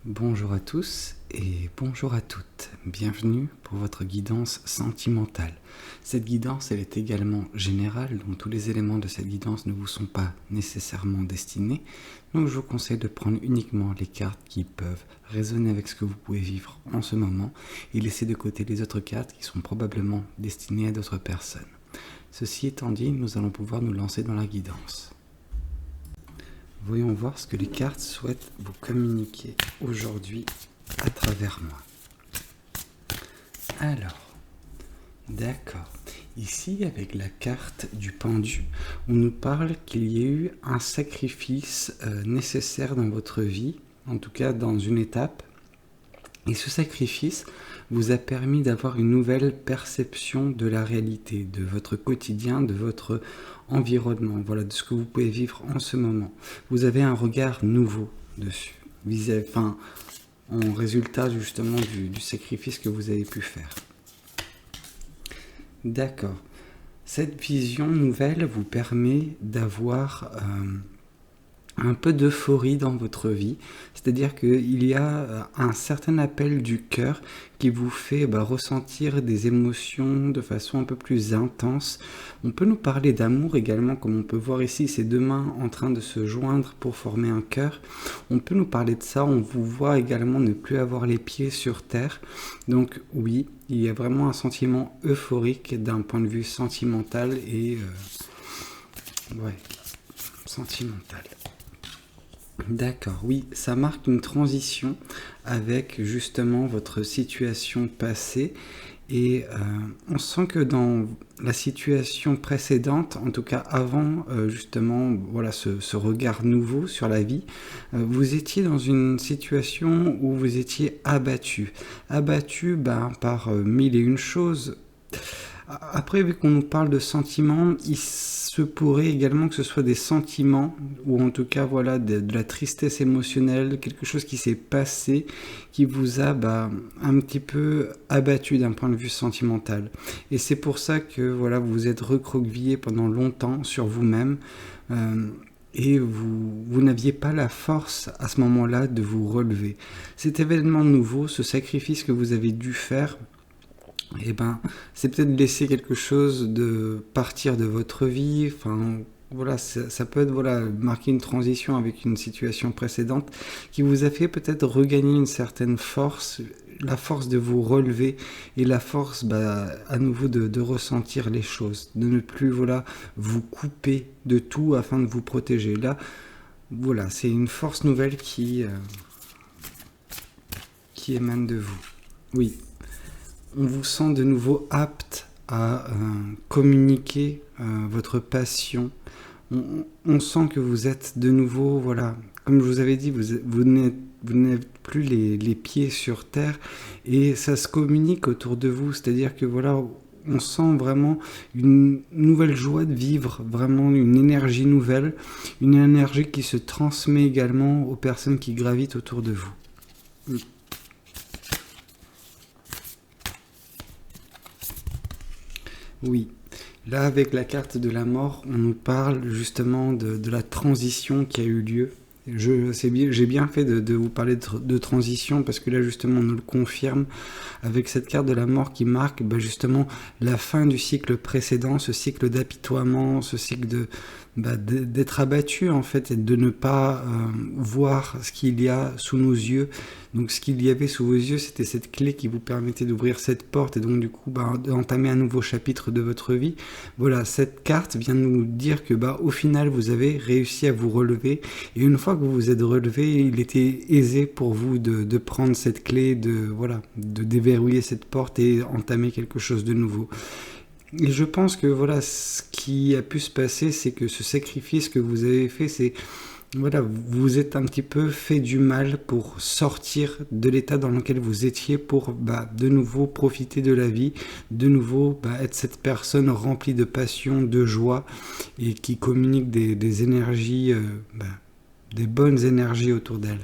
Bonjour à tous et bonjour à toutes. Bienvenue pour votre guidance sentimentale. Cette guidance, elle est également générale, donc tous les éléments de cette guidance ne vous sont pas nécessairement destinés. Donc je vous conseille de prendre uniquement les cartes qui peuvent résonner avec ce que vous pouvez vivre en ce moment et laisser de côté les autres cartes qui sont probablement destinées à d'autres personnes. Ceci étant dit, nous allons pouvoir nous lancer dans la guidance. Voyons voir ce que les cartes souhaitent vous communiquer aujourd'hui à travers moi. Alors, d'accord. Ici, avec la carte du pendu, on nous parle qu'il y a eu un sacrifice nécessaire dans votre vie, en tout cas dans une étape. Et ce sacrifice vous a permis d'avoir une nouvelle perception de la réalité, de votre quotidien, de votre environnement, voilà, de ce que vous pouvez vivre en ce moment. Vous avez un regard nouveau dessus, en résultat justement du sacrifice que vous avez pu faire. D'accord. Cette vision nouvelle vous permet d'avoir un peu d'euphorie dans votre vie, c'est-à-dire qu'il y a un certain appel du cœur qui vous fait ressentir des émotions de façon un peu plus intense. On peut nous parler d'amour également, comme on peut voir ici, ces deux mains en train de se joindre pour former un cœur. On peut nous parler de ça, on vous voit également ne plus avoir les pieds sur terre. Donc oui, il y a vraiment un sentiment euphorique d'un point de vue sentimental et sentimental. D'accord, oui, ça marque une transition avec justement votre situation passée et on sent que dans la situation précédente, en tout cas avant justement ce regard nouveau sur la vie, vous étiez dans une situation où vous étiez abattu par mille et une choses. Après, vu qu'on nous parle de sentiments, il se pourrait également que ce soit des sentiments, ou en tout cas de la tristesse émotionnelle, quelque chose qui s'est passé, qui vous a un petit peu abattu d'un point de vue sentimental. Et c'est pour ça que vous vous êtes recroquevillé pendant longtemps sur vous-même, et vous n'aviez pas la force à ce moment-là de vous relever. Cet événement nouveau, ce sacrifice que vous avez dû faire, c'est peut-être laisser quelque chose de partir de votre vie, ça peut être marquer une transition avec une situation précédente qui vous a fait peut-être regagner une certaine force, la force de vous relever et la force à nouveau de ressentir les choses, de ne plus vous couper de tout afin de vous protéger. Là, c'est une force nouvelle qui émane de vous. Oui. On vous sent de nouveau apte à communiquer votre passion. On sent que vous êtes de nouveau, comme je vous avais dit, vous n'êtes plus les pieds sur terre et ça se communique autour de vous. C'est-à-dire que on sent vraiment une nouvelle joie de vivre, vraiment une énergie nouvelle, une énergie qui se transmet également aux personnes qui gravitent autour de vous. Oui, là avec la carte de la mort, on nous parle justement de la transition qui a eu lieu. J'ai bien fait de vous parler de transition parce que là justement on nous le confirme avec cette carte de la mort qui marque justement la fin du cycle précédent, ce cycle d'apitoiement, ce cycle d'être abattu en fait et de ne pas voir ce qu'il y a sous nos yeux. Donc ce qu'il y avait sous vos yeux, c'était cette clé qui vous permettait d'ouvrir cette porte et donc du coup d'entamer un nouveau chapitre de votre vie. Voilà, cette carte vient nous dire que au final vous avez réussi à vous relever et une fois que vous vous êtes relevé, il était aisé pour vous de prendre cette clé, de déverrouiller cette porte et entamer quelque chose de nouveau. Et je pense que ce qui a pu se passer, c'est que ce sacrifice que vous avez fait, c'est vous êtes un petit peu fait du mal pour sortir de l'état dans lequel vous étiez pour de nouveau profiter de la vie, de nouveau être cette personne remplie de passion, de joie et qui communique des énergies, des bonnes énergies autour d'elle.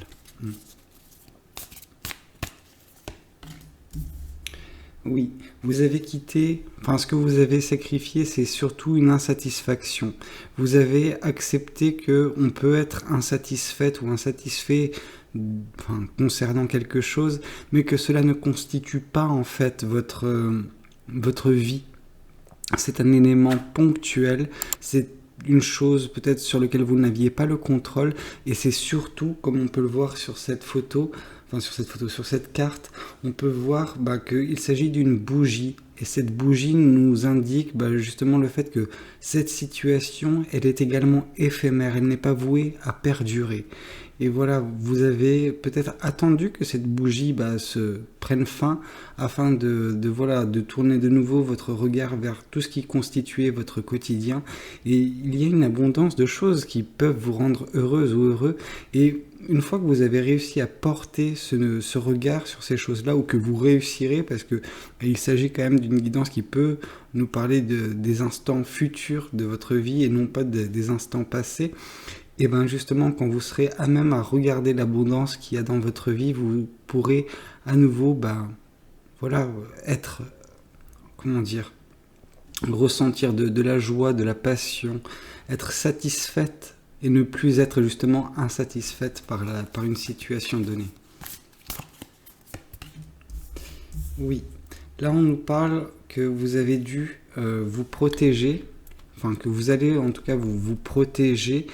Oui, vous avez quitté, ce que vous avez sacrifié, c'est surtout une insatisfaction. Vous avez accepté qu'on peut être insatisfaite ou insatisfait concernant quelque chose, mais que cela ne constitue pas en fait votre vie. C'est un élément ponctuel, c'est une chose peut-être sur laquelle vous n'aviez pas le contrôle, et c'est surtout, comme on peut le voir sur cette photo, sur cette carte, on peut voir qu'il s'agit d'une bougie. Et cette bougie nous indique justement le fait que cette situation, elle est également éphémère, elle n'est pas vouée à perdurer. Et voilà, vous avez peut-être attendu que cette bougie se prenne fin afin de tourner de nouveau votre regard vers tout ce qui constituait votre quotidien. Et il y a une abondance de choses qui peuvent vous rendre heureuse ou heureux. Et une fois que vous avez réussi à porter ce regard sur ces choses-là, ou que vous réussirez, parce que il s'agit quand même d'une guidance qui peut nous parler des instants futurs de votre vie et non pas des instants passés, et justement, quand vous serez à même à regarder l'abondance qu'il y a dans votre vie, vous pourrez à nouveau être, ressentir de la joie, de la passion, être satisfaite et ne plus être justement insatisfaite par une situation donnée. Oui, là on nous parle que vous avez dû vous protéger, que vous allez en tout cas vous protéger.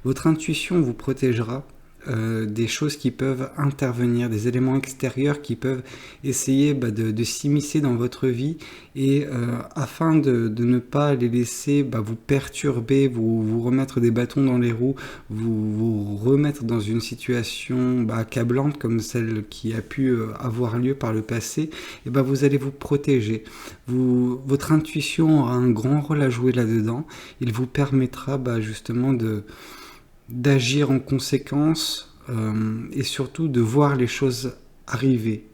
Votre intuition vous protégera des choses qui peuvent intervenir, des éléments extérieurs qui peuvent essayer de s'immiscer dans votre vie, et afin de ne pas les laisser vous perturber, vous remettre des bâtons dans les roues, vous remettre dans une situation accablante comme celle qui a pu avoir lieu par le passé, et vous allez vous protéger. Votre intuition aura un grand rôle à jouer là-dedans. Il vous permettra justement d'agir en conséquence, et surtout de voir les choses arriver,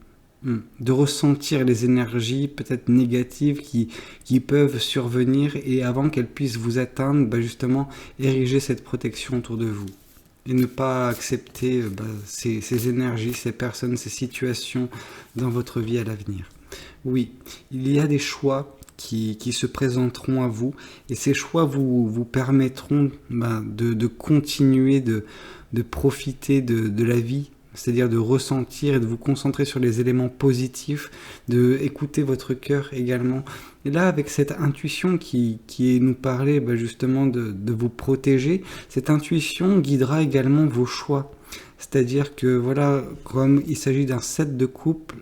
de ressentir les énergies peut-être négatives qui peuvent survenir, et avant qu'elles puissent vous atteindre, justement ériger cette protection autour de vous et ne pas accepter ces énergies, ces personnes, ces situations dans votre vie à l'avenir. Oui, il y a des choix qui se présenteront à vous, et ces choix vous permettront de continuer de profiter de la vie, c'est-à-dire de ressentir et de vous concentrer sur les éléments positifs, de écouter votre cœur également. Et là, avec cette intuition qui nous parlait justement de vous protéger, cette intuition guidera également vos choix. C'est-à-dire que comme il s'agit d'un set de couple,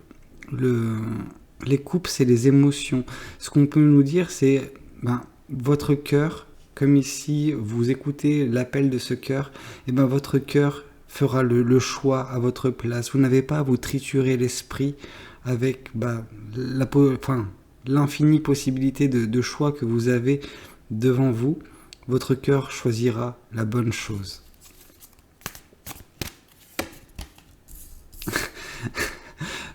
les couples, c'est les émotions. Ce qu'on peut nous dire, c'est votre cœur, comme ici, vous écoutez l'appel de ce cœur, et votre cœur fera le choix à votre place. Vous n'avez pas à vous triturer l'esprit avec l'infinie possibilité de choix que vous avez devant vous. Votre cœur choisira la bonne chose.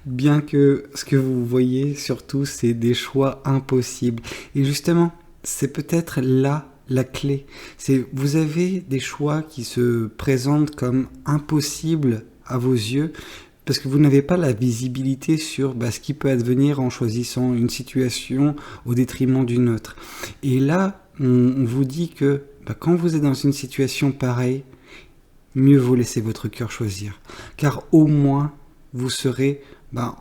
Bien que ce que vous voyez surtout, c'est des choix impossibles. Et justement, c'est peut-être là la clé. Vous avez des choix qui se présentent comme impossibles à vos yeux, parce que vous n'avez pas la visibilité sur ce qui peut advenir en choisissant une situation au détriment d'une autre. Et là, on vous dit que quand vous êtes dans une situation pareille, mieux vaut laisser votre cœur choisir. Car au moins, vous serez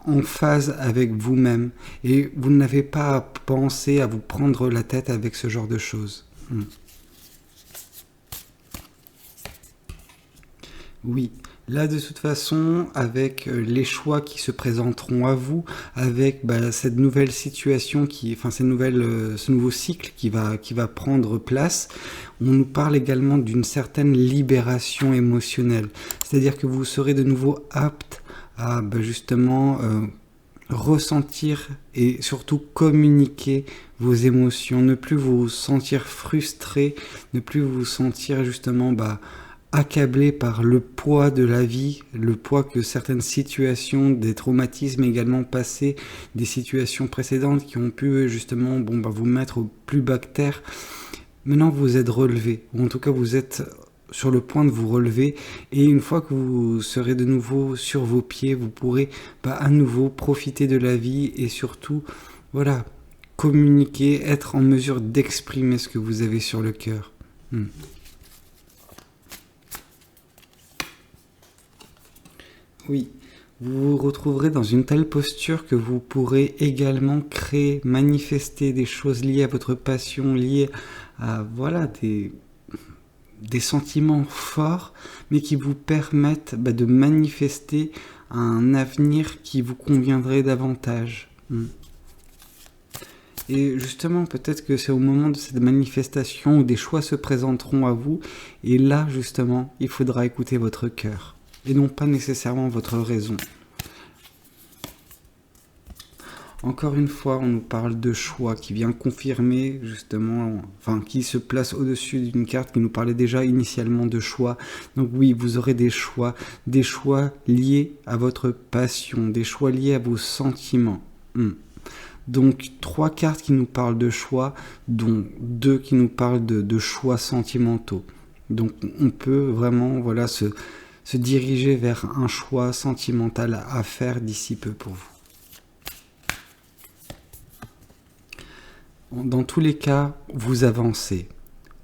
en phase avec vous-même, et vous n'avez pas à penser à vous prendre la tête avec ce genre de choses. Oui, là de toute façon, avec les choix qui se présenteront à vous, avec cette nouvelle situation, ce nouveau cycle qui va prendre place, on nous parle également d'une certaine libération émotionnelle. C'est-à-dire que vous serez de nouveau apte à justement ressentir et surtout communiquer vos émotions, ne plus vous sentir frustré, ne plus vous sentir justement accablé par le poids de la vie, le poids que certaines situations, des traumatismes également passés, des situations précédentes qui ont pu justement vous mettre au plus bas de terre. Maintenant vous êtes relevé, ou en tout cas vous êtes sur le point de vous relever, et une fois que vous serez de nouveau sur vos pieds, vous pourrez à nouveau profiter de la vie, et surtout communiquer, être en mesure d'exprimer ce que vous avez sur le cœur. Oui, vous vous retrouverez dans une telle posture que vous pourrez également créer, manifester des choses liées à votre passion, liées à voilà, des sentiments forts, mais qui vous permettent de manifester un avenir qui vous conviendrait davantage. Et justement, peut-être que c'est au moment de cette manifestation où des choix se présenteront à vous, et là, justement, il faudra écouter votre cœur, et non pas nécessairement votre raison. Encore une fois, on nous parle de choix qui vient confirmer justement, enfin qui se place au-dessus d'une carte qui nous parlait déjà initialement de choix. Donc oui, vous aurez des choix liés à votre passion, des choix liés à vos sentiments. Donc 3 cartes qui nous parlent de choix, dont 2 qui nous parlent de choix sentimentaux. Donc on peut vraiment se diriger vers un choix sentimental à faire d'ici peu pour vous. Dans tous les cas, vous avancez.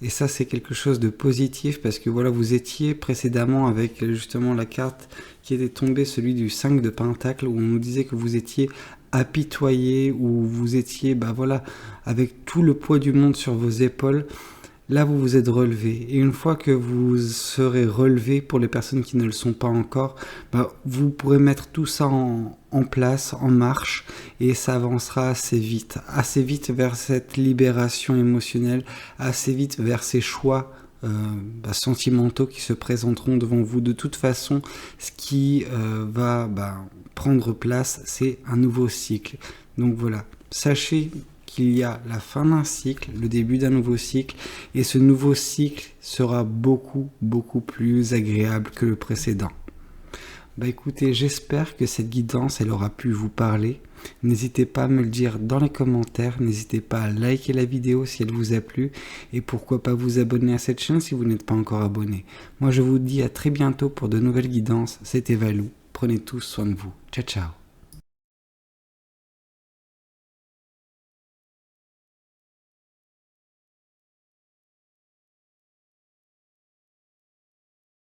Et ça, c'est quelque chose de positif parce que vous étiez précédemment avec justement la carte qui était tombée, celui du 5 de Pentacle, où on nous disait que vous étiez apitoyé, où vous étiez avec tout le poids du monde sur vos épaules. Là, vous vous êtes relevé. Et une fois que vous serez relevé, pour les personnes qui ne le sont pas encore, vous pourrez mettre tout ça en place, en marche, et ça avancera assez vite vers cette libération émotionnelle, assez vite vers ces choix sentimentaux qui se présenteront devant vous. De toute façon, ce qui va prendre place, c'est un nouveau cycle. Donc voilà, sachez qu'il y a la fin d'un cycle, le début d'un nouveau cycle, et ce nouveau cycle sera beaucoup plus agréable que le précédent. Écoutez, j'espère que cette guidance, elle aura pu vous parler. N'hésitez pas à me le dire dans les commentaires, n'hésitez pas à liker la vidéo si elle vous a plu, et pourquoi pas vous abonner à cette chaîne si vous n'êtes pas encore abonné. Moi je vous dis à très bientôt pour de nouvelles guidances, c'était Valou, prenez tous soin de vous, ciao ciao.